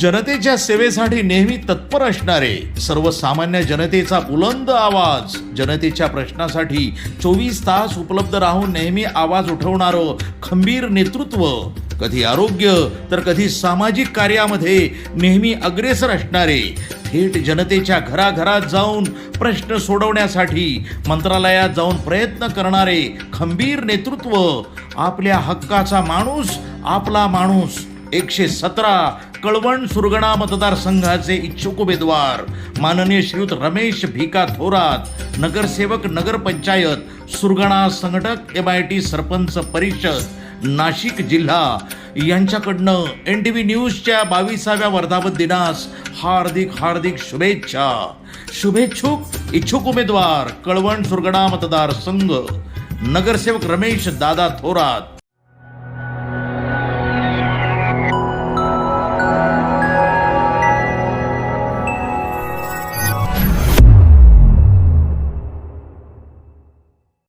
जनतेच्या सेवेसाठी नेहमी तत्पर असणारे, सर्वसामान्य जनतेचा बुलंद आवाज, जनतेच्या प्रश्नासाठी 24 तास उपलब्ध राहून नेहमी आवाज उठवणारं खंबीर नेतृत्व, कधी आरोग्य तर कधी सामाजिक कार्यामध्ये नेहमी अग्रेसर असणारे, थेट जनतेच्या घराघरात जाऊन प्रश्न सोडवण्यासाठी मंत्रालयात जाऊन प्रयत्न करणारे खंबीर नेतृत्व, आपल्या हक्काचा माणूस, आपला माणूस, 117 कळवण सुरगणा मतदारसंघाचे इच्छुक उमेदवार माननीय श्रीयुत रमेश भिका थोरात, नगरसेवक नगरपंचायत सुरगणा, संघटक MIT सरपंच परिषद नाशिक जिल्हा यांच्याकडनं NTV न्यूजच्या 22व्या वर्धापन दिनास हार्दिक शुभेच्छा. शुभेच्छुक इच्छुक उमेदवार कळवण सुरगणा मतदारसंघ, नगरसेवक रमेश दादा थोरात.